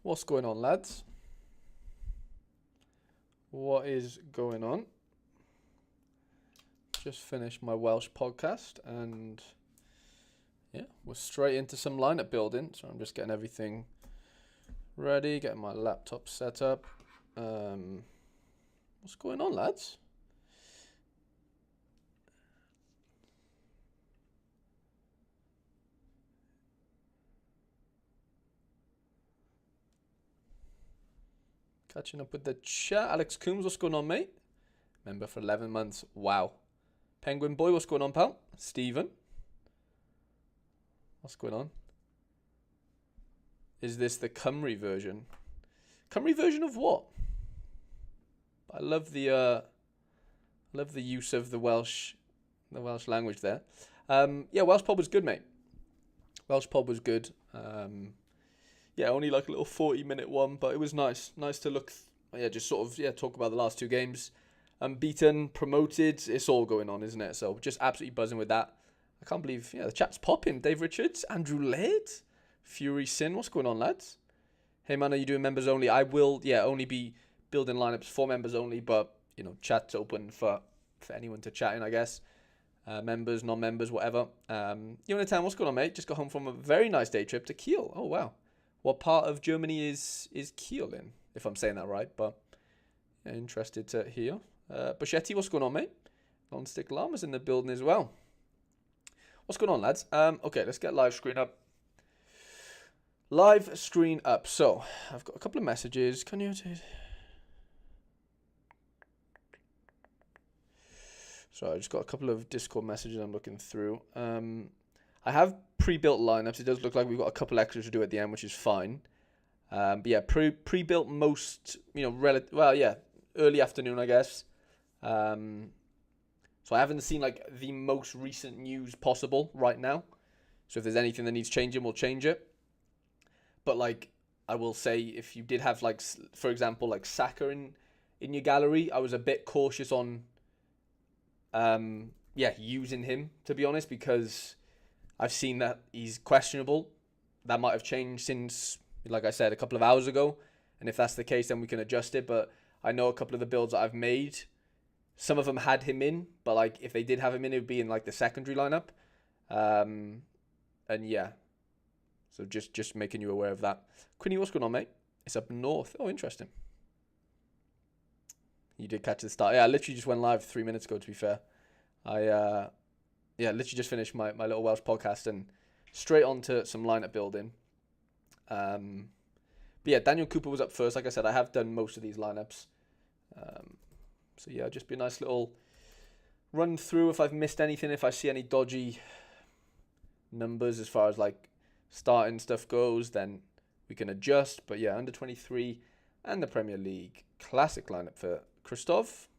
What's going on, lads? What is going on? Just finished my Welsh podcast and yeah, we're straight into some lineup building. So I'm just getting everything ready, getting my laptop set up. What's going on, lads? Catching up with the chat. Alex Coombs, what's going on, mate? Member for 11 months. Wow. Penguin Boy, what's going on, pal? Stephen. What's going on? Is this the Cymru version? Cymru version of what? I love the use of the Welsh language there. Yeah, Welsh pod was good, mate. Welsh pod was good. Yeah, only like a little 40-minute one, but it was nice. Nice to look, just sort of, talk about the last two games. Unbeaten, promoted, it's all going on, isn't it? So just absolutely buzzing with that. I can't believe, the chat's popping. Dave Richards, Andrew Laird, Fury Sin, what's going on, lads? Hey, man, are you doing members only? I will, only be building lineups for members only, but, chat's open for anyone to chat in, I guess. Members, non-members, whatever. Jonathan, what's going on, mate? Just got home from a very nice day trip to Kiel. Oh, wow. What part of Germany is Kiel in, if I'm saying that right? But interested to hear. Buschetti, what's going on, mate? Non-stick llamas in the building as well. What's going on, lads? Okay, let's get live screen up. Live screen up. So, I've got a couple of messages. Can you... So, I just got a couple of Discord messages I'm looking through. I have pre-built lineups. It does look like we've got a couple extras to do at the end, which is fine. But yeah, pre-built most, early afternoon, I guess. So I haven't seen like the most recent news possible right now. So if there's anything that needs changing, we'll change it. But like I will say, if you did have like, for example, like Saka in your gallery, I was a bit cautious on, using him, to be honest, because I've seen that he's questionable. That might have changed since, like I said, a couple of hours ago. And if that's the case, then we can adjust it. But I know a couple of the builds that I've made, some of them had him in. But like if they did have him in, it would be in like the secondary lineup. And yeah. So just making you aware of that. Quinny, what's going on, mate? It's up north. Oh, interesting. You did catch the start. Yeah, I literally just went live 3 minutes ago, to be fair. I literally just finished my little Welsh podcast and straight on to some lineup building. But yeah, Daniel Cooper was up first. Like I said, I have done most of these lineups. So yeah, just be a nice little run through if I've missed anything, if I see any dodgy numbers as far as like starting stuff goes, then we can adjust. But yeah, under 23 and the Premier League classic lineup for Christoph.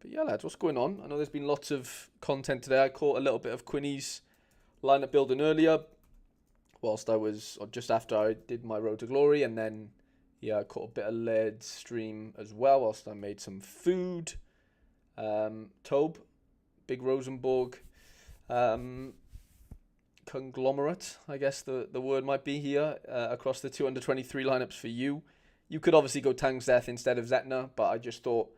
But yeah, lads, what's going on? I know there's been lots of content today. I caught a little bit of Quinny's lineup building earlier, whilst I was, or just after I did my Road to Glory, and then, I caught a bit of Laird's stream as well, whilst I made some food. Tobe, Big Rosenborg, conglomerate, I guess the word might be here, across the two under 23 lineups for you. You could obviously go Tangzeth instead of Zetner, but I just thought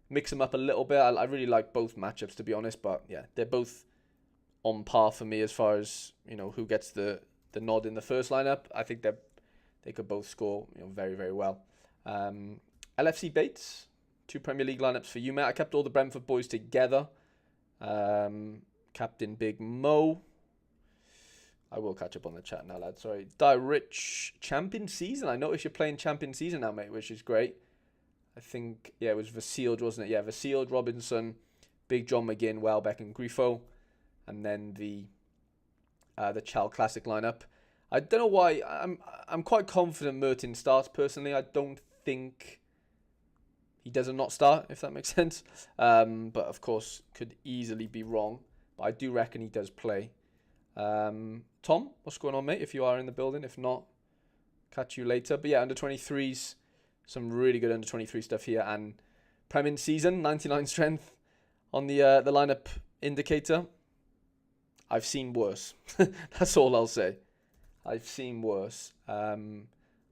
mix them up a little bit. I really like both matchups, to be honest, but yeah, they're both on par for me as far as, who gets the nod in the first lineup. I think they could both score, very, very well. LFC Bates, two Premier League lineups for you, mate. I kept all the Brentford boys together. Captain Big Mo. I will catch up on the chat now, lad. Sorry. Die Rich, Champion Season. I noticed you're playing Champion Season now, mate, which is great. I think, it was Vasealed, wasn't it? Yeah, Vasealed, Robinson, Big John McGinn, Welbeck, and Grifo. And then the Chal Classic lineup. I don't know why. I'm quite confident Merton starts, personally. I don't think he does not start, if that makes sense. But, of course, could easily be wrong. But I do reckon he does play. Tom, what's going on, mate? If you are in the building. If not, catch you later. But yeah, under 23s, some really good under 23 stuff here. And Prem season, 99 strength on the lineup indicator. I've seen worse. That's all I'll say. I've seen worse. I'll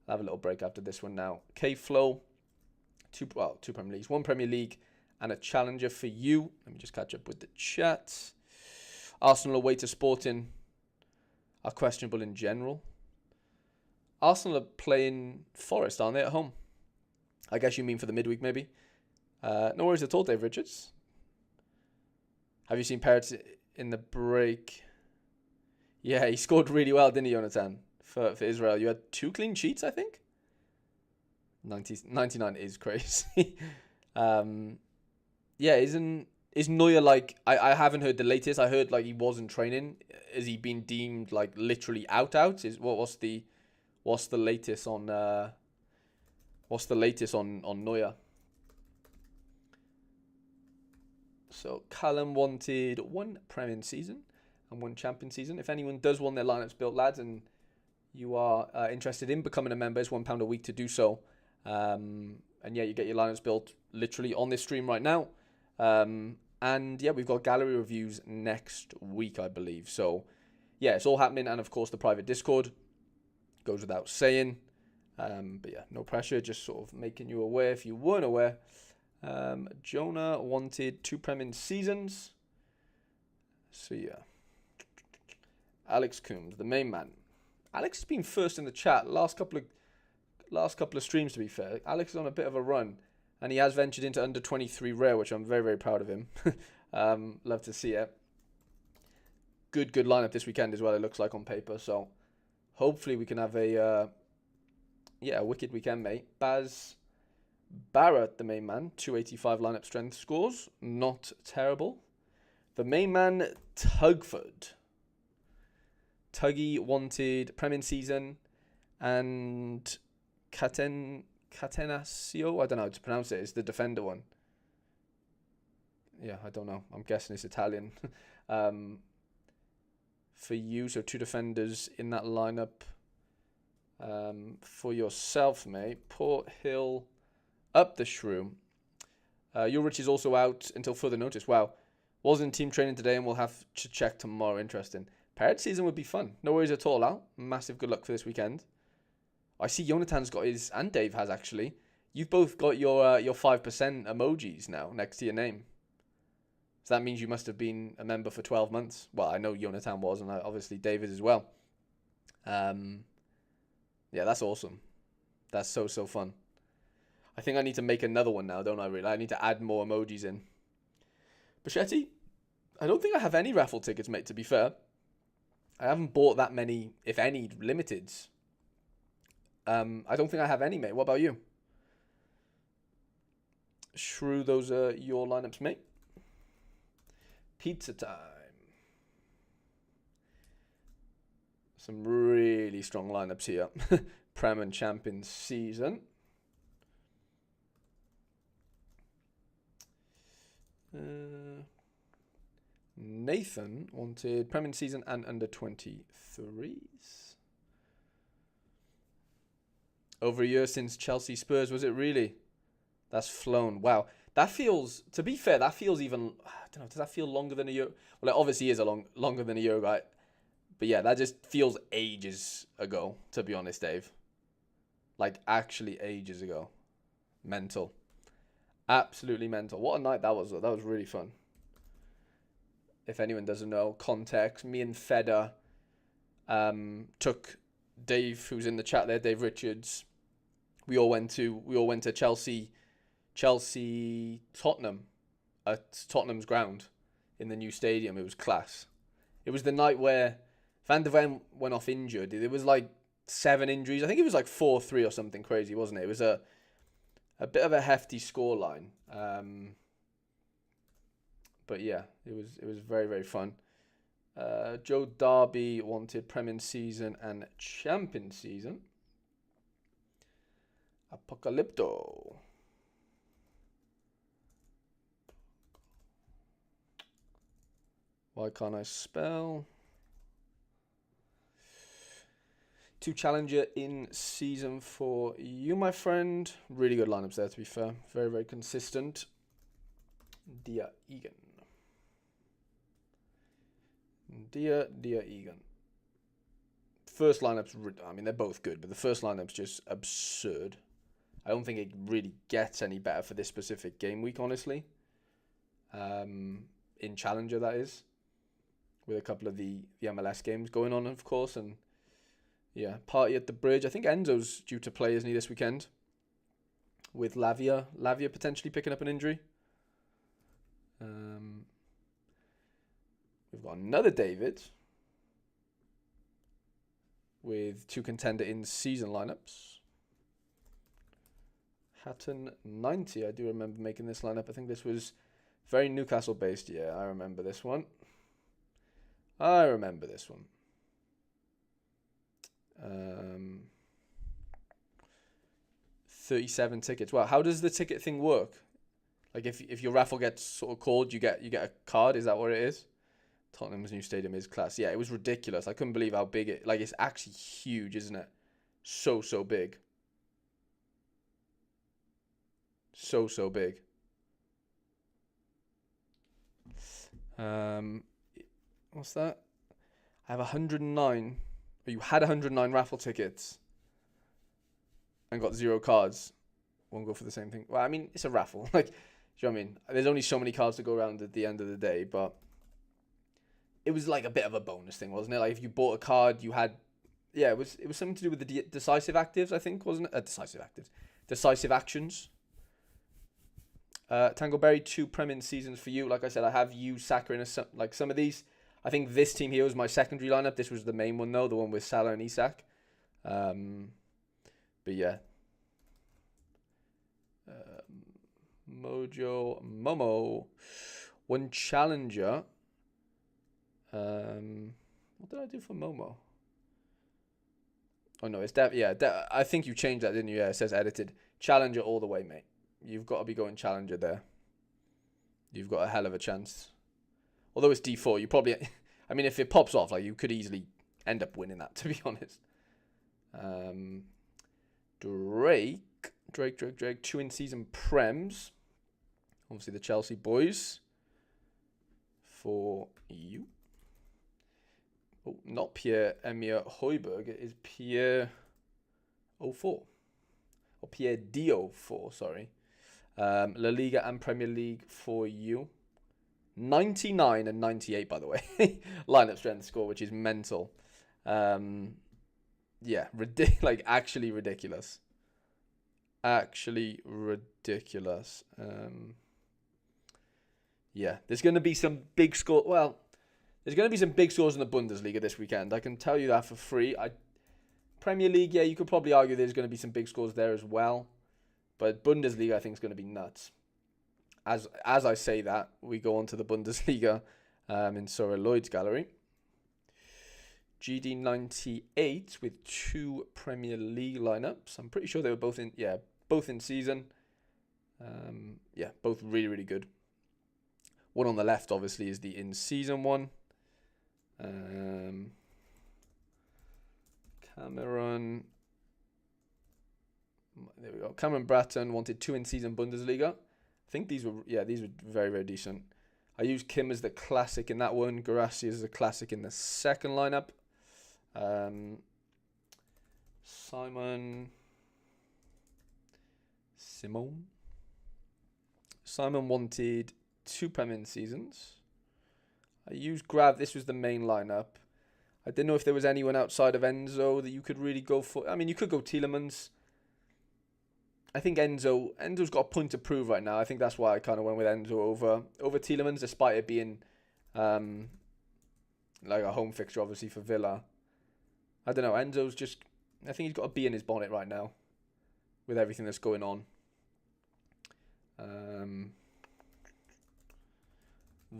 have a little break after this one now. K-Flow, two Premier Leagues, one Premier League and a challenger for you. Let me just catch up with the chat. Arsenal away to Sporting are questionable in general. Arsenal are playing Forest, aren't they, at home? I guess you mean for the midweek, maybe. No worries at all, Dave Richards. Have you seen Perez in the break? Yeah, he scored really well, didn't he, Jonathan? For Israel. You had 2 clean sheets, I think? 99 is crazy. Yeah, is Neuer like... I haven't heard the latest. I heard like he wasn't training. Has he been deemed like literally out? What's the latest on Neuer? So Callum wanted 1 Premier season and 1 Champion season. If anyone does want their lineups built, lads, and you are interested in becoming a member, it's £1 a week to do so. And yeah, you get your lineups built literally on this stream right now. And yeah, we've got gallery reviews next week, I believe. So yeah, it's all happening. And of course, the private Discord goes without saying. But yeah, no pressure, just sort of making you aware if you weren't aware. Jonah wanted 2 Premier seasons. So yeah. Alex Coombs, the main man. Alex has been first in the chat last couple of streams, to be fair. Alex is on a bit of a run, and he has ventured into under 23 rare, which I'm very, very proud of him. Love to see it. Good lineup this weekend as well, it looks like on paper. So hopefully we can have a wicked weekend, mate. Baz Barrett, the main man, 285 lineup strength scores. Not terrible. The main man, Tugford. Tuggy wanted Premier season and Catenaccio. I don't know how to pronounce it. It's the defender one. Yeah, I don't know. I'm guessing it's Italian. For you, so 2 defenders in that lineup. For yourself, mate, Port Hill up the shrew. Ulrich is also out until further notice. Wow. Was in team training today and we'll have to check tomorrow. Interesting. Parrot season would be fun. No worries at all, Al. Massive good luck for this weekend. I see Jonathan's got his, and Dave has actually. You've both got your 5% emojis now next to your name. So that means you must have been a member for 12 months. Well, I know Jonathan was, and obviously David as well. Yeah, that's awesome. That's so fun. I think I need to make another one now, don't I, really? I need to add more emojis in. Bichetti, I don't think I have any raffle tickets, mate, to be fair. I haven't bought that many, if any, limiteds. I don't think I have any, mate. What about you? Shrew, those are your lineups, mate. Pizza time. Some really strong lineups here. Prem and Champions season. Nathan wanted Premier season and under 23s. Over a year since Chelsea Spurs, was it really? That's flown. Wow. That feels, to be fair, that feels even, I don't know, does that feel longer than a year? Well, it obviously is longer than a year ago. But yeah, that just feels ages ago, to be honest, Dave. Like, actually ages ago. Mental. Absolutely mental. What a night that was, though. That was really fun. If anyone doesn't know, context, me and Feder took Dave, who's in the chat there, Dave Richards. We all went to Chelsea Tottenham at Tottenham's ground in the new stadium. It was class. It was the night where Van der Ven went off injured. There was like 7 injuries. I think it was like 4-3 or something crazy, wasn't it? It was a bit of a hefty scoreline. But yeah, it was very, very fun. Joe Darby wanted Premier season and Champion season. Apocalypto. Why can't I spell? 2 challenger in season for you, my friend. Really good lineups there, to be fair. Very, very consistent. Dear Egan. Dear Egan. first lineup's, I mean, they're both good, but the first lineup's just absurd. I don't think it really gets any better for this specific game week, honestly. In Challenger, that is. With a couple of the MLS games going on, of course. And yeah, party at the bridge. I think Enzo's due to play, isn't he, this weekend? With Lavia. Lavia potentially picking up an injury. We've got another David with 2 contender in season lineups. Hatton 90. I do remember making this lineup. I think this was very Newcastle based. Yeah, I remember this one. 37 tickets. Well, how does the ticket thing work? Like if your raffle gets sort of called, you get a card. Is that what it is? Tottenham's new stadium is class. Yeah, it was ridiculous. I couldn't believe how big it. Like, it's actually huge, isn't it? So big. So big. What's that? I have 109. Or you had 109 raffle tickets and got 0 cards. Won't go for the same thing. Well, I mean, it's a raffle. Like, do you know what I mean? There's only so many cards to go around at the end of the day, but it was like a bit of a bonus thing, wasn't it? Like, if you bought a card, you had, yeah, it was something to do with the decisive actives, I think, wasn't it? Decisive actions. Tangleberry, 2 Prem in seasons for you. Like I said, I have used Saka in some of these. I think this team here was my secondary lineup. This was the main one, though, the one with Salah and Isak. But yeah. Momo. 1 challenger. What did I do for Momo? Oh, no, it's I think you changed that, didn't you? Yeah, it says edited. Challenger all the way, mate. You've got to be going challenger there. You've got a hell of a chance. Although it's D4, you probably... I mean, if it pops off, like, you could easily end up winning that, to be honest. Drake. 2 in-season Prems. Obviously, the Chelsea boys. For you. Oh, not Pierre-Emile Højbjerg. It is Pierre 04. Or Pierre D04, sorry. La Liga and Premier League for you. 99 and 98, by the way. Lineup strength score, which is mental. Yeah, actually ridiculous. Yeah, there's going to be some big score. Well, there's going to be some big scores in the Bundesliga this weekend. I can tell you that for free. Premier League, yeah, you could probably argue there's going to be some big scores there as well. But Bundesliga, I think, is going to be nuts. As I say that, we go on to the Bundesliga in Sorare Lloyd's gallery. GD98 with 2 Premier League lineups. I'm pretty sure they were both in season. Yeah, both really, really good. One on the left, obviously, is the in-season one. Cameron. There we go. Cameron Bratton wanted 2 in-season Bundesliga. I think these were very, very decent. I used Kim as the classic in that one. Garassi as the classic in the second lineup. Simon wanted 2 Prem in seasons. I used Grav. This was the main lineup. I didn't know if there was anyone outside of Enzo that you could really go for. I mean, you could go Tielemans. I think Enzo's got a point to prove right now. I think that's why I kind of went with Enzo over Tielemans, despite it being like a home fixture, obviously, for Villa. I don't know. Enzo's just... I think he's got a bee in his bonnet right now with everything that's going on.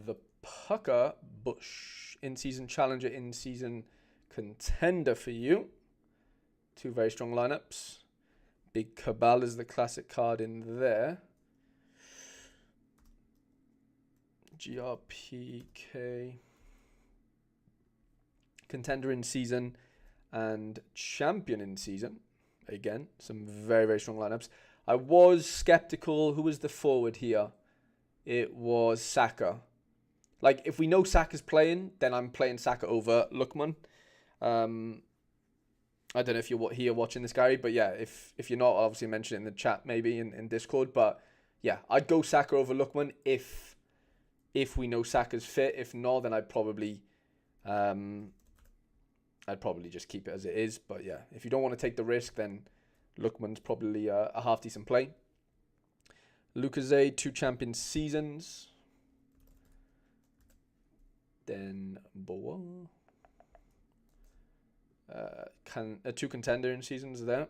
The Pucker Bush. In-season challenger, in-season contender for you. 2 very strong lineups. Big Cabal is the classic card in there. GRPK. Contender in season and champion in season. Again, some very, very strong lineups. I was skeptical. Who was the forward here? It was Saka. Like, if we know Saka's playing, then I'm playing Saka over Lookman. I don't know if you're here watching this, Gary, but yeah, if you're not, I'll obviously mention it in the chat, maybe in Discord. But yeah, I'd go Saka over Lookman if we know Saka's fit. If not, then I'd probably just keep it as it is. But yeah, if you don't want to take the risk, then Lookman's probably a half decent play. Lucas 2 champion seasons. Then Boa. 2 contender in seasons there.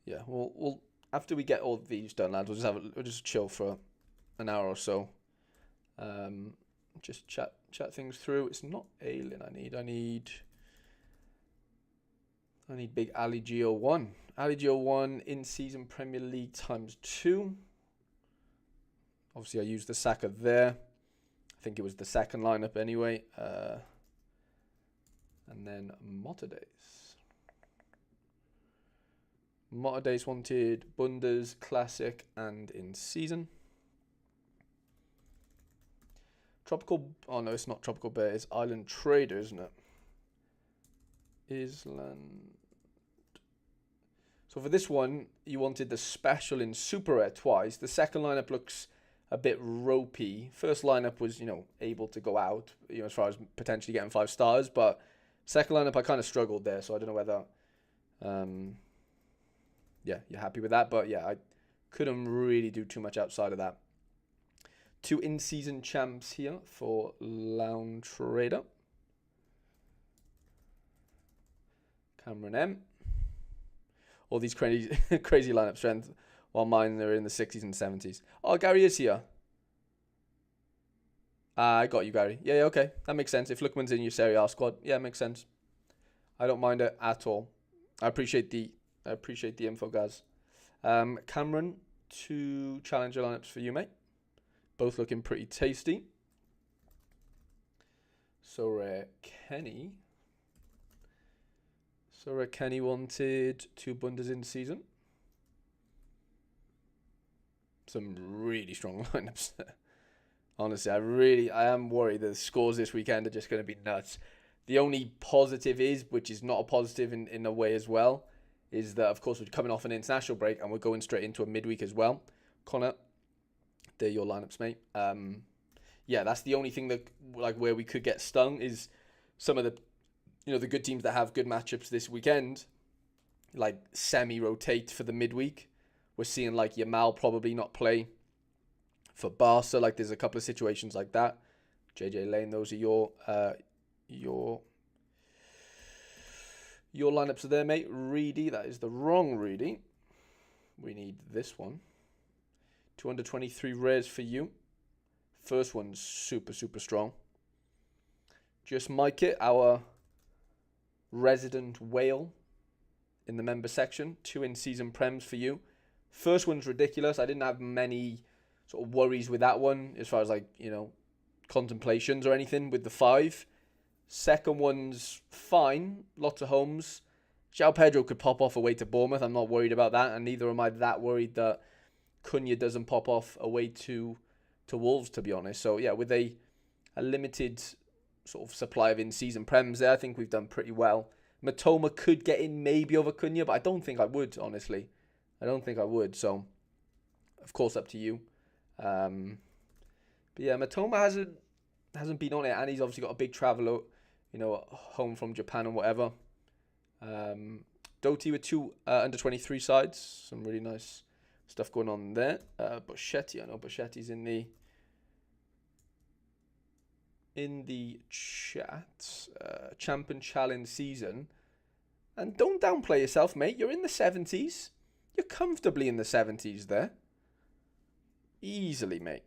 Yeah, we'll after we get all these done, lads, we'll just chill for an hour or so. Just chat things through. It's not Aylin I need big Ali Gio1. Ali Gio1 in season Premier League ×2. Obviously I used the Saka there. I think it was the second lineup anyway. And then Motadays wanted Bundes, Classic, and in season. Tropical. Oh no, it's not Tropical Bear. It's Island Trader, isn't it? Island. So for this one, you wanted the special in Super Rare twice. The second lineup looks a bit ropey. First lineup was, able to go out, as far as potentially getting 5 stars. But second lineup, I kind of struggled there. So I don't know whether, you're happy with that. But yeah, I couldn't really do too much outside of that. 2 in-season champs here for Lounge Trader. Cameron M. All these crazy lineup strength, while mine are in the 60s and 70s. Oh, Gary is here. I got you, Gary. Yeah, okay. That makes sense. If Lookman's in your Serie A squad, yeah, it makes sense. I don't mind it at all. I appreciate the info, guys. Cameron, 2 challenger lineups for you, mate. Both looking pretty tasty. Sorare Kenny wanted 2 Bundes in season. Some really strong lineups there. Honestly, I am worried that the scores this weekend are just going to be nuts. The only positive is, which is not a positive in a way as well, is that, of course, we're coming off an international break and we're going straight into a midweek as well. Connor, they're your lineups, mate. Yeah, that's the only thing that, where we could get stung is some of the, the good teams that have good matchups this weekend, semi-rotate for the midweek. We're seeing, Yamal probably not play for Barca. There's a couple of situations like that. JJ Lane, those are your lineups are there, mate. Reedy, that is the wrong Reedy. We need this one. 223 rares for you. First one's super, super strong. Just Mike it, our resident whale in the member section. 2 in-season prems for you. First one's ridiculous. I didn't have many sort of worries with that one as far as contemplations or anything with the 5. Second one's fine. Lots of homes. João Pedro could pop off away to Bournemouth. I'm not worried about that, and neither am I that worried that Cunha doesn't pop off away to Wolves, to be honest. So yeah, with a limited sort of supply of in-season prems there, I think we've done pretty well. Matoma could get in maybe over Cunha, but I don't think I would, honestly. I don't think I would. So, of course, up to you. But yeah, Matoma hasn't been on it, and he's obviously got a big travel, home from Japan and whatever. Doty with 2 under-23 sides. Some really nice stuff going on there. Boschetti, I know Boschetti's in the chat. Champ and Challenge season. And don't downplay yourself, mate. You're in the 70s. You're comfortably in the 70s there. Easily, mate.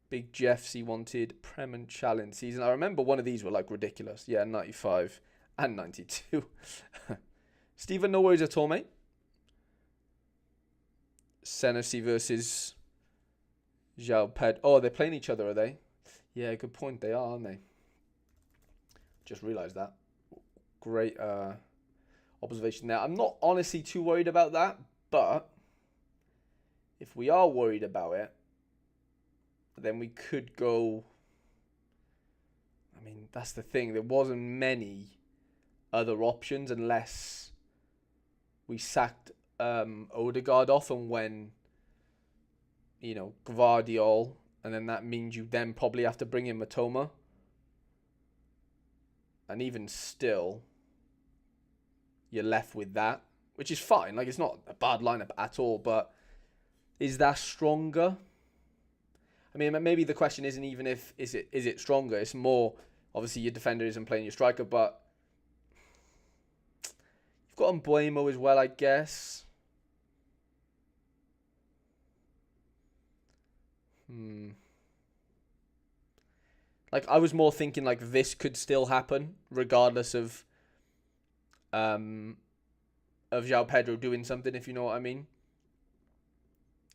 Big Jeffs, he wanted Prem and Challenge season. I remember one of these were ridiculous. Yeah, 95 and 92. Stephen, no worries at all, mate. Senesi versus João Pedro. Oh, they're playing each other, are they? Yeah, good point. They are, aren't they? Just realised that. Great observation there. I'm not honestly too worried about that, but if we are worried about it, then we could go. I mean, that's the thing. There wasn't many other options unless we sacked Odegaard off and when, Gvardiol, and then that means you then probably have to bring in Matoma. And even still, you're left with that, which is fine. Like, it's not a bad lineup at all, but is that stronger? I mean, maybe the question isn't even is it stronger. It's more, obviously, your defender isn't playing your striker, but you've got Mbuemo as well, I guess. Like, I was more thinking, like, this could still happen, regardless of João Pedro doing something, if you know what I mean.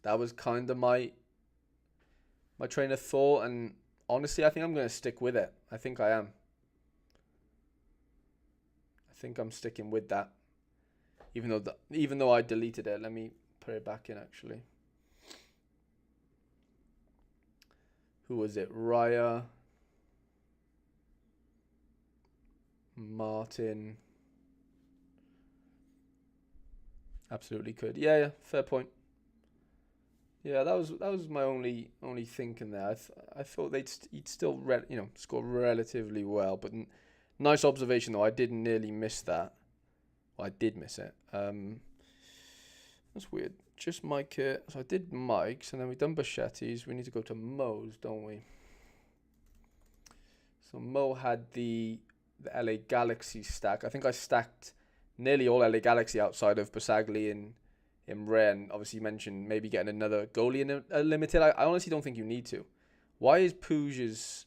That was kind of my train of thought, and honestly, I think I'm going to stick with it. I think I am. I think I'm sticking with that. Even though I deleted it, let me put it back in, actually. Who was it? Raya, Martin. Absolutely could. Yeah, fair point. Yeah, that was my only thinking there. I thought he'd still score relatively well, but nice observation though. I did nearly miss that. Well, I did miss it. That's weird. Just Mike here. So I did Mike's, and then we done Bachetti's. We need to go to Mo's, don't we? So Mo had the LA Galaxy stack. I think I stacked nearly all LA Galaxy outside of Basagli in rare, and obviously you mentioned maybe getting another goalie in a limited. I honestly don't think you need to. Why is Puig's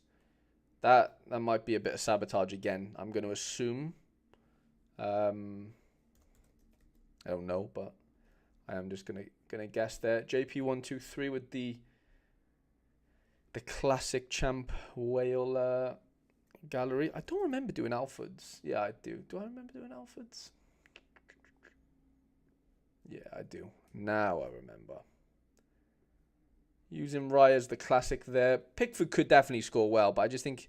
that might be a bit of sabotage again, I'm going to assume. I don't know, but I am just gonna guess there. JP123 with the classic champ whale gallery. I don't remember doing Alfords. Yeah, I do. Do I remember doing Alfords? Yeah, I do. Now I remember. Using Raya as the classic there. Pickford could definitely score well, but I just think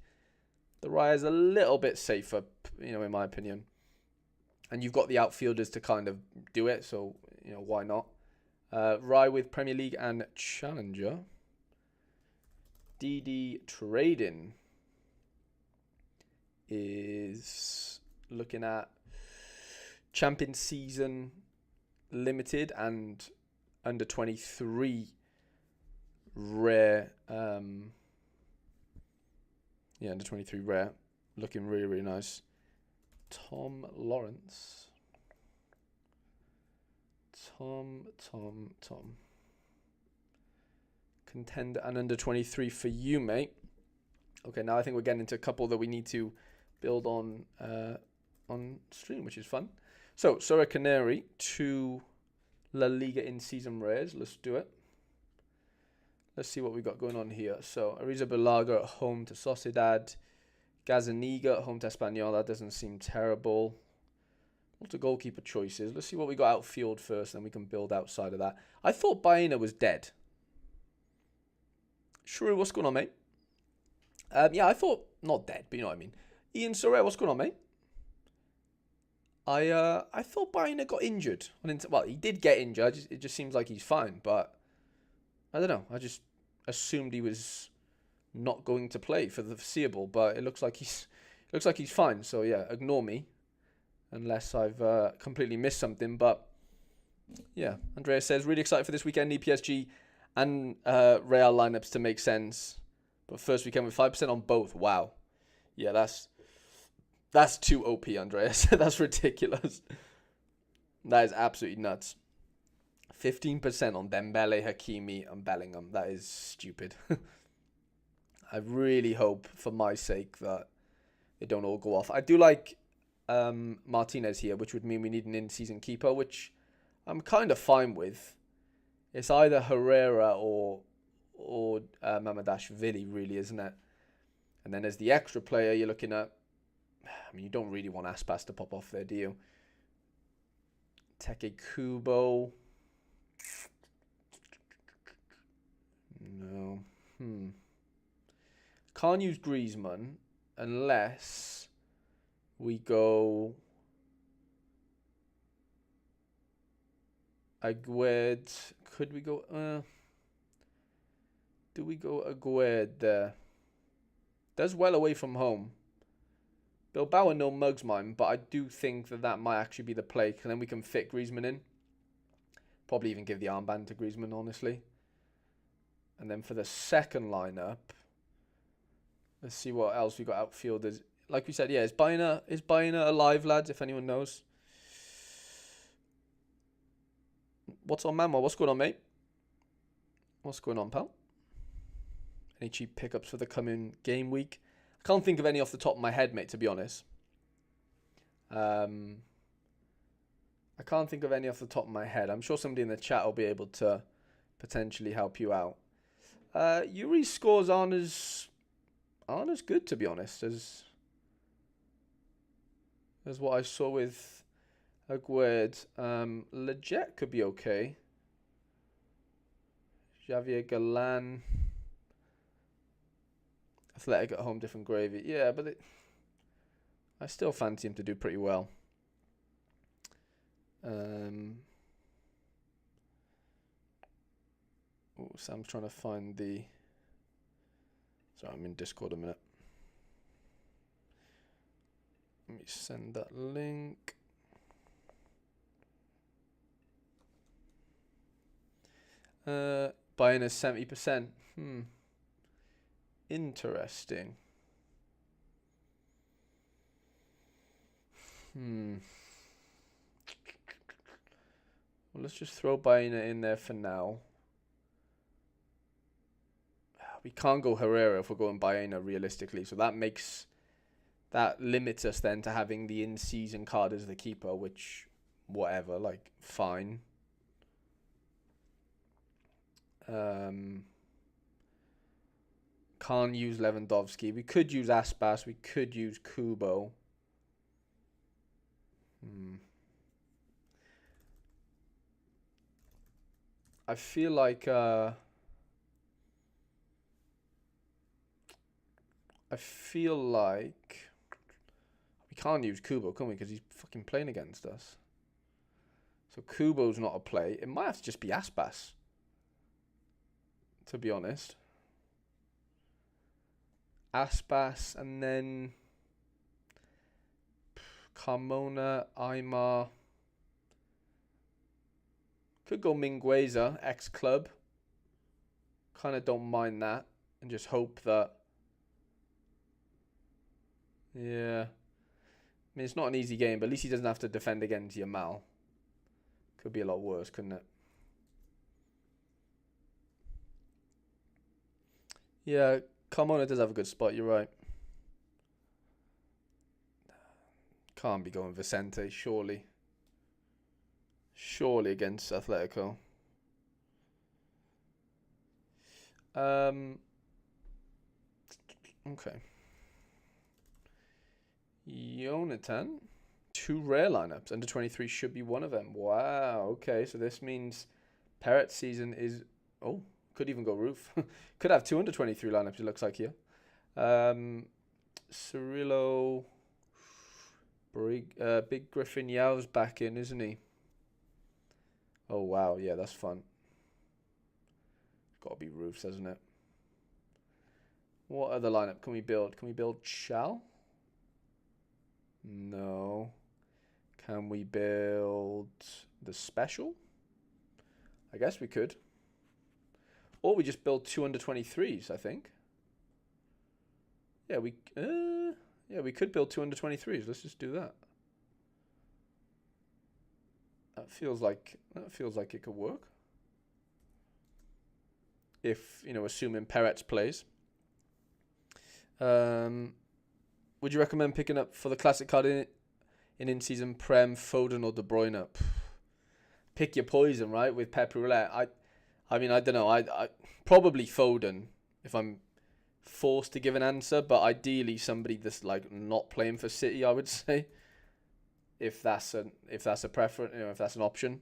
the Raya is a little bit safer, in my opinion. And you've got the outfielders to kind of do it, so, why not? Rye with Premier League and Challenger. DD Trading is looking at Champion Season Limited and under 23 rare. Under 23 rare. Looking really, really nice. Tom Lawrence. Tom. Contender and under 23 for you, mate. Okay, now I think we're getting into a couple that we need to build on stream, which is fun. So, Sorare Canary to La Liga in season rares. Let's do it. Let's see what we got going on here. So, Ariza Balaga at home to Sociedad. Gazaniga at home to Espanyol. That doesn't seem terrible. Lots of goalkeeper choices. Let's see what we got outfield first, and then we can build outside of that. I thought Baena was dead. Shrew, what's going on, mate? Yeah, I thought not dead, but you know what I mean. Ian Sorare, what's going on, mate? I thought Baena got injured. Well, he did get injured. It just seems like he's fine, but I don't know. I just assumed he was not going to play for the foreseeable, but it looks like he's fine. So yeah, ignore me unless I've completely missed something. But yeah, Andrea says really excited for this weekend. Need PSG and Real lineups to make sense, but first weekend with 5% on both. Wow, yeah, that's too OP, Andreas. That's ridiculous. That is absolutely nuts. 15% on Dembele, Hakimi, and Bellingham. That is stupid. I really hope, for my sake, that they don't all go off. I do like Martinez here, which would mean we need an in-season keeper, which I'm kind of fine with. It's either Herrera or Mamadashvili, really, isn't it? And then as the extra player, you're looking at... I mean, you don't really want Aspas to pop off there, do you? Teke Kubo. No. Can't use Griezmann unless we go Aguerd. Could we go? Do we go Aguerd there? Does well away from home. Bilbao are no mugs, mine, but I do think that might actually be the play, because then we can fit Griezmann in. Probably even give the armband to Griezmann, honestly. And then for the second lineup, let's see what else we got outfielders. Like we said, yeah, is Baina alive, lads, if anyone knows? What's on, Mamo? What's going on, mate? What's going on, pal? Any cheap pickups for the coming game week? I can't think of any off the top of my head, mate, to be honest. I can't think of any off the top of my head. I'm sure somebody in the chat will be able to potentially help you out. Yuri's scores aren't as good, to be honest, as what I saw with Aguerd. Leggett could be okay. Javier Galan. Athletic at home, different gravy. Yeah, but I still fancy him to do pretty well. Sam's trying to find the... Sorry, I'm in Discord a minute. Let me send that link. Buying a 70%. Interesting. Well, let's just throw Baina in there for now. We can't go Herrera if we're going Baina realistically, so that limits us then to having the in-season card as the keeper, which, whatever, like, fine. Can't use Lewandowski. We could use Aspas. We could use Kubo. I feel like we can't use Kubo, can we? Because he's fucking playing against us. So Kubo's not a play. It might have to just be Aspas, to be honest. Aspas, and then Carmona, Aymar. Could go Mingueza, ex-club. Kind of don't mind that. And just hope that... Yeah. I mean, it's not an easy game, but at least he doesn't have to defend against Yamal. Could be a lot worse, couldn't it? Yeah, Carmona does have a good spot, you're right. Can't be going Vicente, surely. Surely against Atletico. Okay. Jonathan. 2 rare lineups. Under 23 should be one of them. Wow. Okay, so this means Perrett's season is... Oh, could even go roof. Could have 2 under 23 lineups, it looks like here. Cirillo... Big Griffin Yao's back in, isn't he? Oh, wow. Yeah, that's fun. Got to be roofs, hasn't it? What other lineup can we build? Can we build Chal? No. Can we build the special? I guess we could. Or we just build 2 under 23s, I think. Yeah, we could build 2 under 23s. Let's just do that. That feels like it could work. If, assuming Peretz plays. Would you recommend picking up for the classic card in-season Prem, Foden or De Bruyne? Pick your poison, right? With Pep Roulette. I mean, I don't know. I probably Foden if I'm forced to give an answer, but ideally somebody that's like not playing for City, I would say. If that's a preference, if that's an option.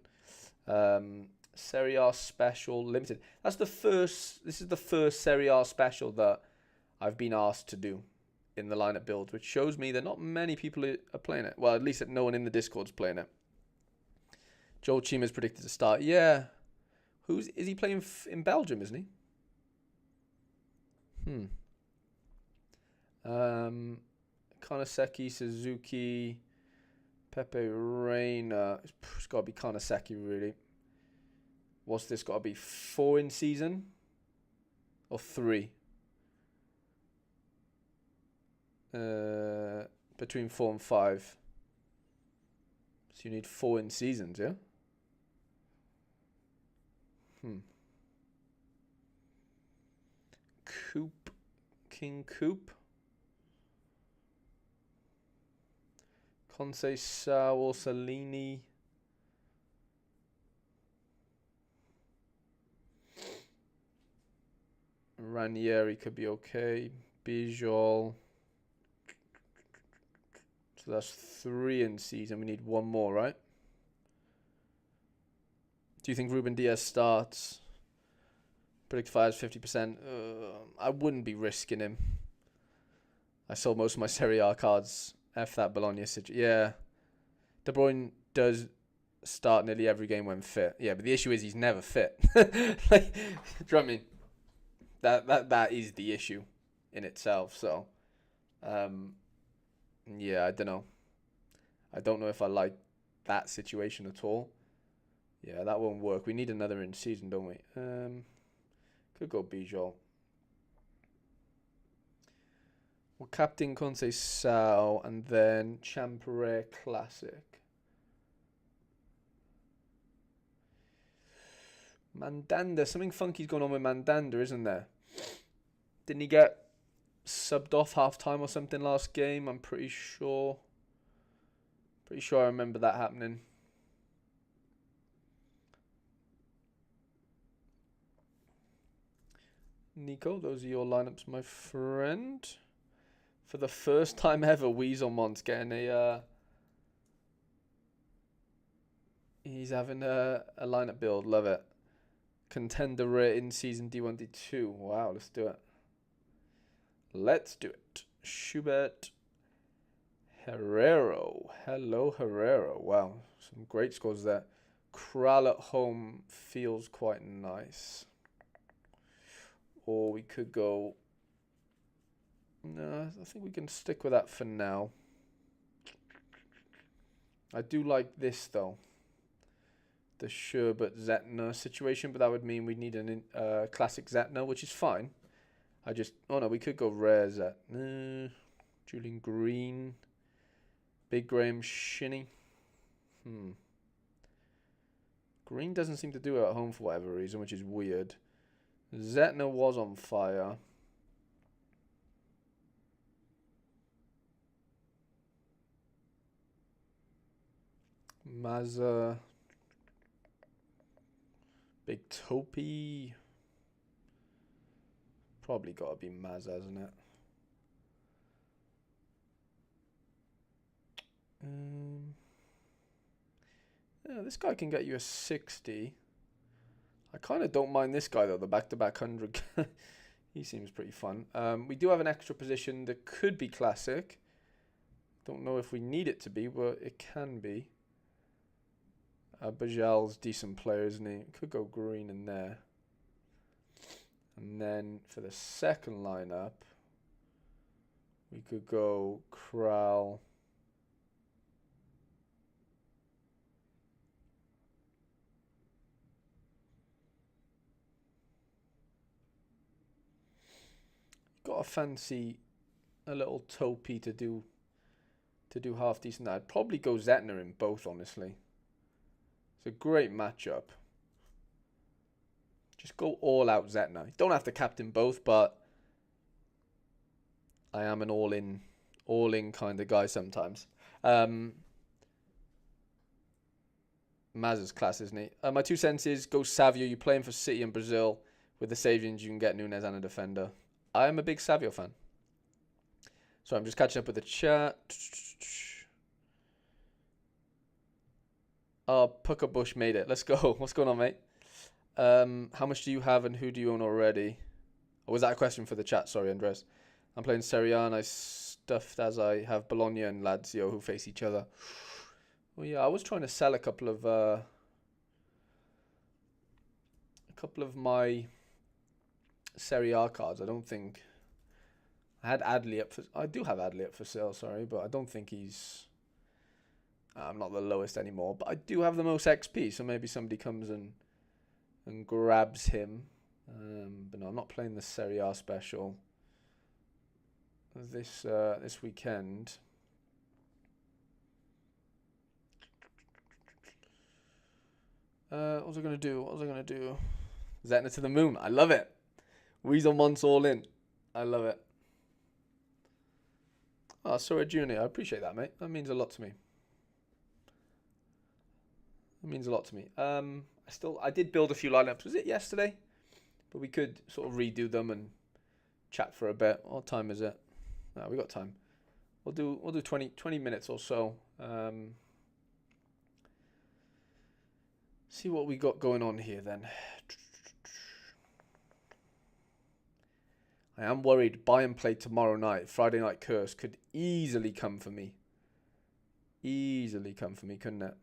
Serie A special limited. That's the first. This is the first Serie A special that I've been asked to do in the lineup build, which shows me that not many people are playing it. Well, at least that no one in the Discord's playing it. Joel Chima's predicted to start. Yeah. Is he playing in Belgium, isn't he? Kanaseki, Suzuki, Pepe Reina. It's got to be Kanaseki, really. What's this got to be? 4 in season? Or 3? Between 4 and 5. So you need 4 in seasons, yeah? Coop. King Coop. Conceição, Salini. Ranieri could be okay. Bijol. So that's 3 in season. We need 1 more, right? Do you think Ruben Diaz starts? Predict fires 50%. I wouldn't be risking him. I sold most of my Serie A cards. F that Bologna situation. Yeah. De Bruyne does start nearly every game when fit. Yeah, but the issue is he's never fit. Like, do you know what I mean? That is the issue in itself. So, yeah, I don't know. I don't know if I like that situation at all. Yeah, that won't work. We need another in season, don't we? Could go Bijol. Well, Captain Conceição and then Champere Classic. Mandanda. Something funky's going on with Mandanda, isn't there? Didn't he get subbed off half-time or something last game? I'm pretty sure. Pretty sure I remember that happening. Nico, those are your lineups, my friend. For the first time ever, Weaselmont's getting a... he's having a lineup build. Love it. Contender rare in season D1, D2. Wow, let's do it. Let's do it. Schubert. Herrero. Hello, Herrero. Wow, some great scores there. Kral at home feels quite nice. Or we could go... no, I think we can stick with that for now. I do like this, though. The Sherbert Zetner situation, but that would mean we need a classic Zetner, which is fine. I just... oh, no, we could go rare Zetner. Julian Green. Big Graham Shinnie. Green doesn't seem to do it at home for whatever reason, which is weird. Zetner was on fire. Mazza. Big Topi. Probably got to be Mazza, hasn't it? Yeah, this guy can get you a 60. I kind of don't mind this guy, though, the back-to-back 100. He seems pretty fun. We do have an extra position that could be classic. Don't know if we need it to be, but it can be. Bajal's decent player, isn't he? Could go green in there. And then for the second lineup, we could go Kral. Got a fancy a little Topi to do half decent. I'd probably go Zetner in both, honestly. It's a great matchup. Just go all out Zetner. You don't have to captain both, but I am an all-in kind of guy sometimes. Mazza's class, isn't he? My 2 cents is go Savio. You're playing for City and Brazil. With the savings, you can get Nunes and a defender. I am a big Savio fan. So I'm just catching up with the chat. Oh, Pucker Bush made it. Let's go. What's going on, mate? How much do you have and who do you own already? Or was that a question for the chat? Sorry, Andres. I'm playing Serie A and I stuffed as I have Bologna and Lazio who face each other. Well, yeah, I was trying to sell a couple of my Serie A cards. I don't think I had Adley up for. I do have Adley up for sale. Sorry, but I don't think he's. I'm not the lowest anymore, but I do have the most XP. So maybe somebody comes and grabs him. But no, I'm not playing the Serie A special this weekend. What was I gonna do? Zetna to the moon. I love it. Weasel months all in. I love it. Oh, Sorare Junior. I appreciate that, mate. That means a lot to me. I did build a few lineups. Was it yesterday? But we could sort of redo them and chat for a bit. What time is it? No, we got time. We'll do 20 minutes or so. See what we got going on here then. I am worried buy and play tomorrow night. Friday night curse could easily come for me. Couldn't it?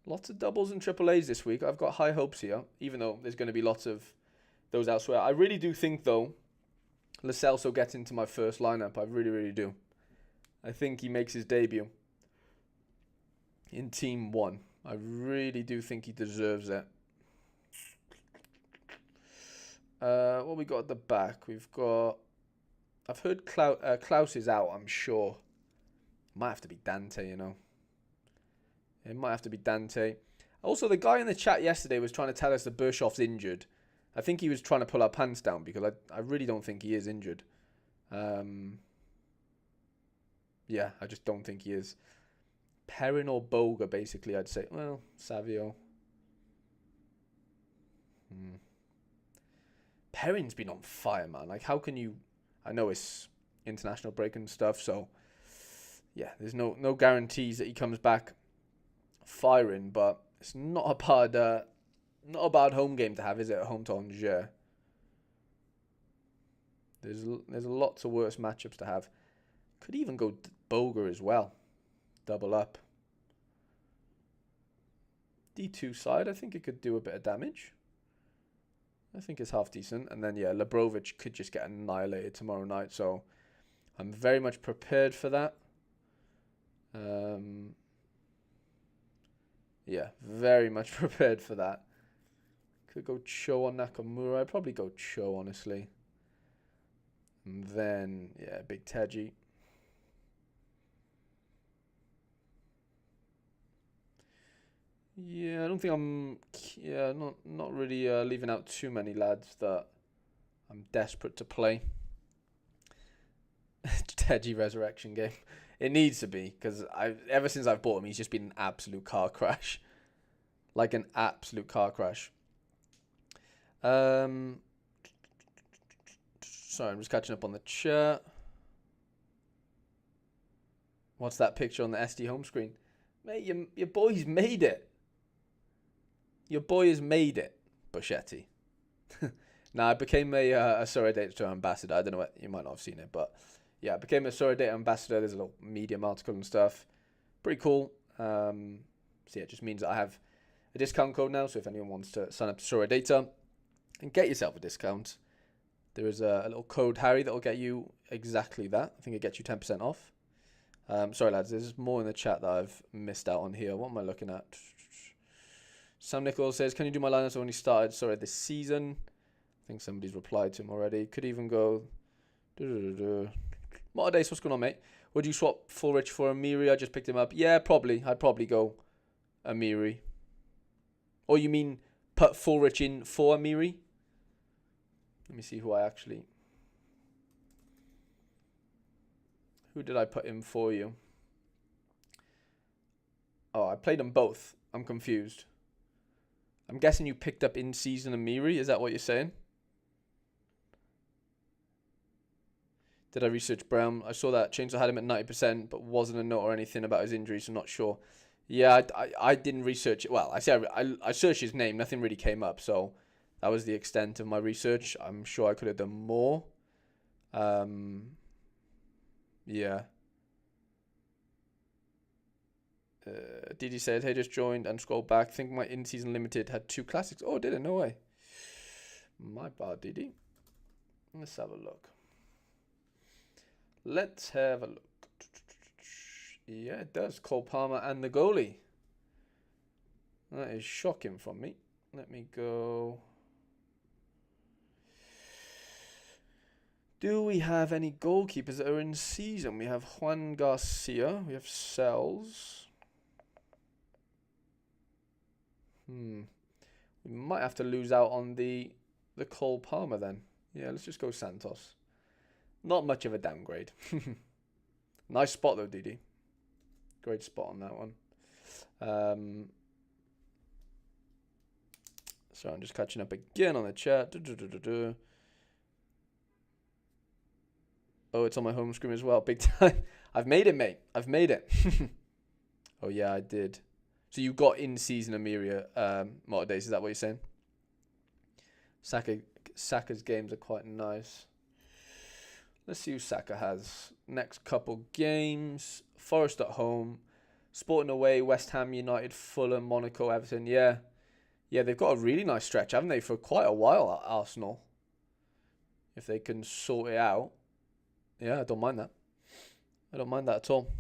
Lots of doubles and triple A's this week. I've got high hopes here, even though there's going to be lots of those elsewhere. I really do think, though, Lo Celso gets into my first lineup. I really, really do. I think he makes his debut in Team 1. I really do think he deserves it. What we got at the back? We've got... I've heard Klaus is out, I'm sure. Might have to be Dante, you know. It might have to be Dante. Also, the guy in the chat yesterday was trying to tell us that Bershoff's injured. I think he was trying to pull our pants down because I really don't think he is injured. Yeah, I just don't think he is. Perrin or Boga, basically, I'd say. Well, Savio. Perrin's been on fire, man. Like, how can you... I know it's international break and stuff, so... Yeah, there's no guarantees that he comes back firing, but it's not a bad home game to have, is it? At home to Angers. There's lots of worse matchups to have. Could even go Boga as well. Double up. D2 side, I think it could do a bit of damage. I think it's half decent. And then, yeah, Labrovic could just get annihilated tomorrow night. So I'm very much prepared for that. Yeah, very much prepared for that. Could go Cho on Nakamura. I'd probably go Cho, honestly. And then, yeah, Big Teji. Yeah, I don't think I'm... Yeah, not really leaving out too many lads that I'm desperate to play. Teji resurrection game. It needs to be, because ever since I've bought him, he's just been an absolute car crash. Like an absolute car crash. Sorry, I'm just catching up on the chat. What's that picture on the SD home screen? Mate, your boy's made it. Your boy has made it, Boschetti. Now, I became a Sorare Data ambassador. I don't know what, you might not have seen it, but yeah, I became a Sorare Data ambassador. There's a little Medium article and stuff. Pretty cool. So yeah, it just means that I have a discount code now. So if anyone wants to sign up to Sorare Data and get yourself a discount, there is a little code Harry that will get you exactly that. I think it gets you 10% off. Sorry, lads, there's more in the chat that I've missed out on here. What am I looking at? Sam Nichols says, can you do my lineups? I only started Sorare this season. I think somebody's replied to him already. Could even go... Motordace, what's going on, mate? Would you swap Fulrich for Amiri? I just picked him up. Yeah, probably. I'd probably go Amiri. Or you mean put Fulrich in for Amiri? Let me see who I actually... Who did I put in for you? Oh, I played them both. I'm confused. I'm guessing you picked up in-season Amiri. Is that what you're saying? Did I research Brown? I saw that Chainsaw had him at 90%, but wasn't a note or anything about his injury, so not sure Yeah, I didn't research it. Well, I searched his name. Nothing really came up. So that was the extent of my research. I'm sure I could have done more. Yeah. Didi said, hey, just joined and scroll back. Think my in-season limited had 2 classics. Oh, did it? No way. My bad, Didi. Let's have a look. Let's have a look. Yeah, it does. Cole Palmer and the goalie. That is shocking from me. Let me go. Do we have any goalkeepers that are in season? We have Juan Garcia. We have Sells. We might have to lose out on the Cole Palmer then. Yeah, let's just go Santos. Not much of a downgrade. Nice spot though, Didi. Great spot on that one. So I'm just catching up again on the chat. Oh, it's on my home screen as well. Big time. I've made it, mate. I've made it. Oh, yeah, I did. So you got in-season Amiria motor days. Is that what you're saying? Saka's games are quite nice. Let's see who Saka has. Next couple games. Forest at home. Sporting away. West Ham United. Fulham. Monaco. Everton. Yeah. Yeah, they've got a really nice stretch, haven't they, for quite a while at Arsenal. If they can sort it out. Yeah, I don't mind that. I don't mind that at all.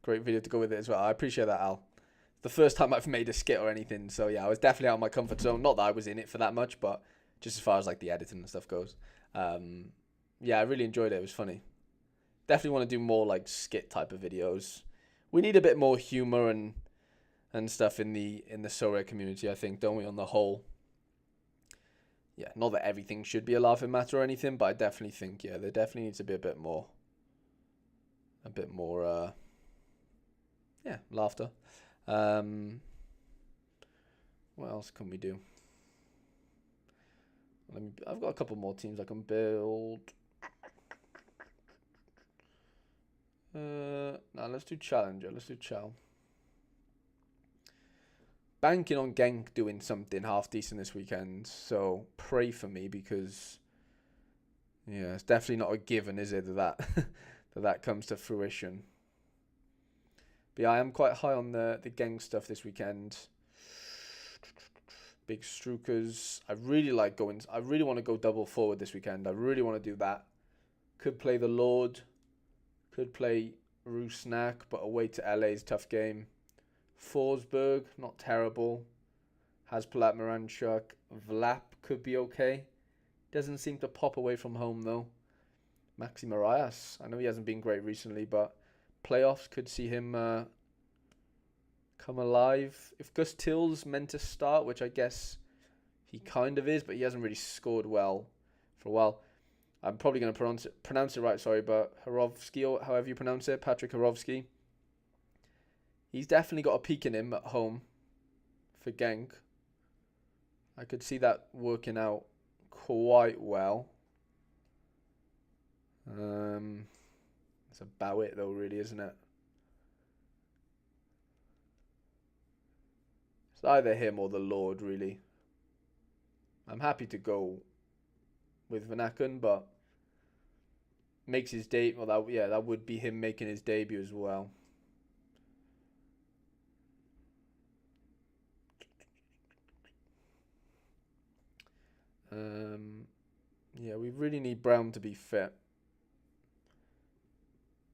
Great video to go with it as well. I appreciate that, Al. The first time I've made a skit or anything, so yeah, I was definitely out of my comfort zone. Not that I was in it for that much, but just as far as like the editing and stuff goes. Yeah, I really enjoyed it. It was funny. Definitely want to do more like skit type of videos. We need a bit more humor and stuff in the Sorare community, I think, don't we, on the whole? Yeah, not that everything should be a laughing matter or anything, but I definitely think, yeah, there definitely needs to be a bit more, yeah, laughter. What else can we do? I've got a couple more teams I can build. Now let's do Challenger. Let's do Chal. Banking on Genk doing something half decent this weekend, so pray for me because, yeah, it's definitely not a given, is it, that that comes to fruition. But yeah, I am quite high on the Genk stuff this weekend. Big Strukers. I really want to go double forward this weekend. I really want to do that. Could play the Lord. Could play Rusnak, but away to LA is a tough game. Forsberg, not terrible. Haspalat, Miranchuk, Vlap could be okay. Doesn't seem to pop away from home though. Maxi Marias, I know he hasn't been great recently, but playoffs could see him come alive. If Gus Till's meant to start, which I guess he kind of is, but he hasn't really scored well for a while. I'm probably going to pronounce it right, sorry, but Horovsky, or however you pronounce it, Patrick Horovsky. He's definitely got a peak in him at home for Genk. I could see that working out quite well. That's about it though, really, isn't it? It's either him or the Lord, really. I'm happy to go with Van Aken, but makes his debut. Well, that would be him making his debut as well. Yeah, we really need Brown to be fit.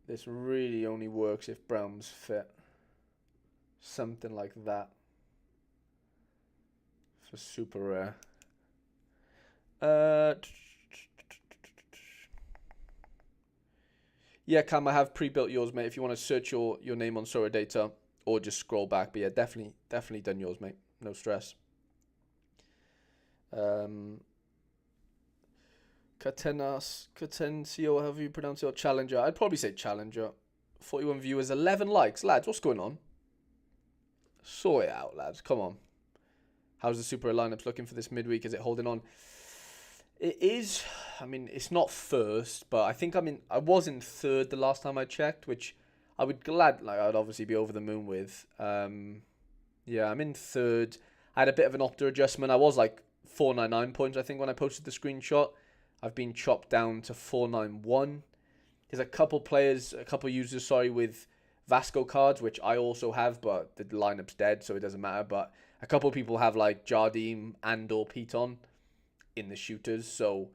This really only works if Brown's fit. Something like that. For super rare. Yeah, Cam, I have pre-built yours, mate. If you want to search your name on Sorare data or just scroll back. But yeah, definitely done yours, mate. No stress. Catencio, however you pronounce it, or Challenger. I'd probably say Challenger. 41 viewers, 11 likes. Lads, what's going on? Sort it out, lads. Come on. How's the Super lineups looking for this midweek? Is it holding on? It is. I mean, it's not first, but I think I was in third the last time I checked, which I'd obviously be over the moon with. Yeah, I'm in third. I had a bit of an Opta adjustment. I was like 499 points, I think, when I posted the screenshot. I've been chopped down to 491. There's a couple users, sorry, with Vasco cards, which I also have, but the lineup's dead, so it doesn't matter. But a couple people have like Jardim and or Piton in the shooters, so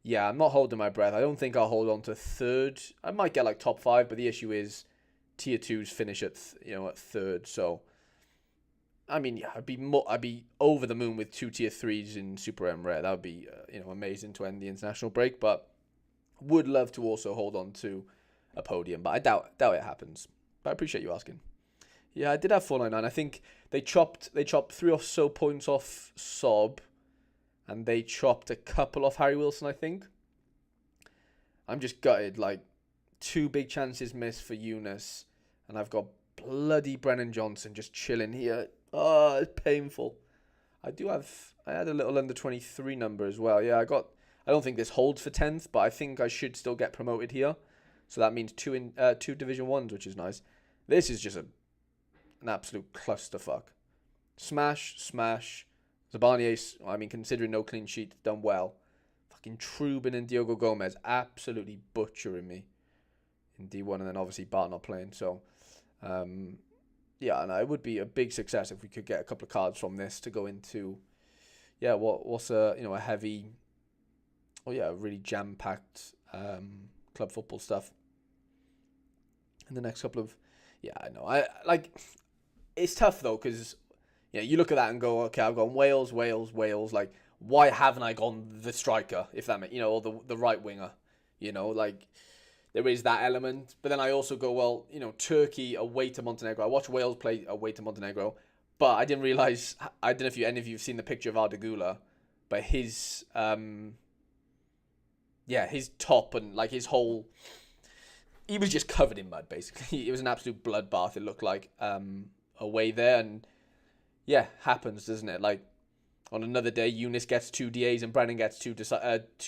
yeah, I'm not holding my breath. I don't think I'll hold on to third. I might get like top 5, but the issue is tier 2s finish at at third. So I mean, yeah, I'd be over the moon with 2 tier 3s in Super M Rare. That would be amazing to end the international break. But would love to also hold on to a podium, but I doubt it happens. But I appreciate you asking. Yeah, I did have 499. I think they chopped 3 or so points off Sob, and they chopped a couple off Harry Wilson, I think. I'm just gutted. Like, 2 big chances missed for Eunice, and I've got bloody Brennan Johnson just chilling here. Oh, it's painful. I had a little under 23 number as well. Yeah, I don't think this holds for 10th, but I think I should still get promoted here. So that means 2 Division 1s, which is nice. This is just an absolute clusterfuck. Smash. Zabani Ace, I mean, considering no clean sheet, done well. Fucking Trubin and Diogo Gomez absolutely butchering me in D1, and then obviously Bart not playing. So, yeah, and it would be a big success if we could get a couple of cards from this to go into, yeah, what's a heavy, really jam-packed club football stuff in the next couple of, I know, it's tough though, because you look at that and go, okay, I've gone Wales, like, why haven't I gone the striker, if that makes, or the right winger, like, there is that element. But then I also go, well, Turkey away to Montenegro. I watched Wales play away to Montenegro, but I didn't realize, I don't know if any of you have seen the picture of Ardagula, but his top and like his whole, he was just covered in mud, basically. It was an absolute bloodbath, it looked like, away there. And yeah, happens, doesn't it? Like, on another day, Eunice gets 2 DAs and Brennan gets 2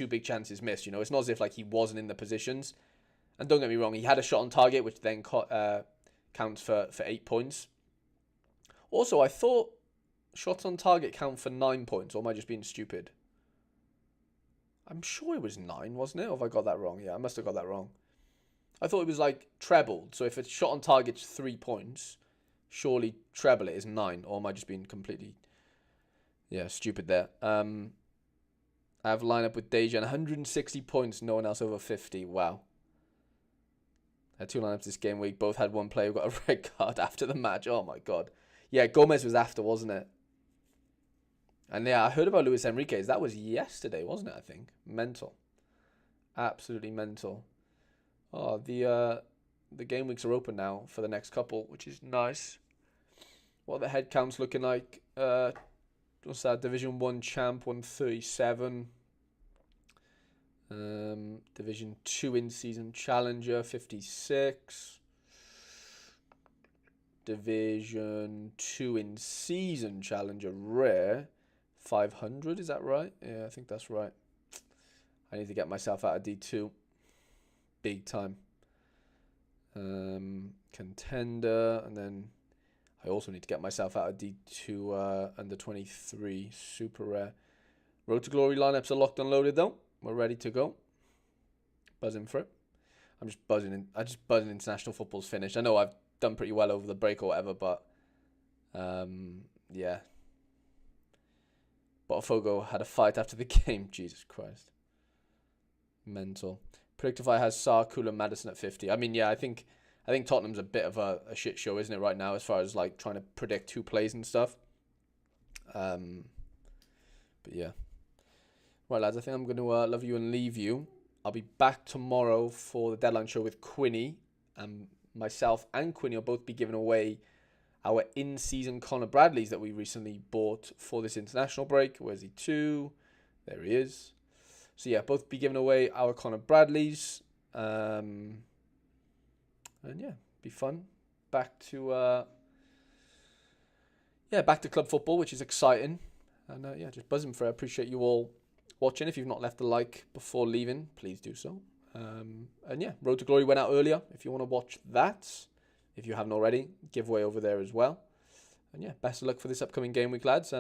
big chances missed. It's not as if like he wasn't in the positions. And don't get me wrong, he had a shot on target, which then counts for 8 points. Also, I thought shots on target count for 9 points, or am I just being stupid? I'm sure it was 9, wasn't it? Or have I got that wrong? Yeah, I must have got that wrong. I thought it was like trebled. So if a shot on target's 3 points, surely treble it is 9. Or am I just being completely, stupid there? I have a lineup with Dejan, 160 points, no one else over 50. Wow. I had 2 lineups this game week. Both had one player who got a red card after the match. Oh my god. Yeah, Gomez was after, wasn't it? And yeah, I heard about Luis Enriquez. That was yesterday, wasn't it, I think? Mental. Absolutely mental. Oh, the game weeks are open now for the next couple, which is nice. What are the head counts looking like? What's that? Division 1 champ, 137. Division 2 in-season challenger, 56. Division 2 in-season challenger rare, 500. Is that right? Yeah, I think that's right. I need to get myself out of D2. Big time. Contender, and then I also need to get myself out of D2 under 23. Super rare. Road to Glory lineups are locked and loaded though. We're ready to go. Buzzing for it. I'm just buzzing. I just buzzing international football's finished. I know I've done pretty well over the break or whatever, but yeah. Botafogo had a fight after the game. Jesus Christ. Mental. Predictify has Sarr, Kula, Madison at 50. I mean, yeah, I think Tottenham's a bit of a shit show, isn't it, right now, as far as like trying to predict who plays and stuff. But yeah. Right, lads, I think I'm going to love you and leave you. I'll be back tomorrow for the deadline show with Quinny. And myself and Quinny will both be giving away our in-season Connor Bradleys that we recently bought for this international break. Where's he to? There he is. So yeah, both be giving away our Connor Bradleys. And yeah, be fun. Back to club football, which is exciting. And yeah, just buzzing for it. I appreciate you all watching. If you've not left a like before leaving, please do so. And yeah, Road to Glory went out earlier if you want to watch that. if you haven't already. Giveaway over there as well. And yeah, best of luck for this upcoming game week, lads.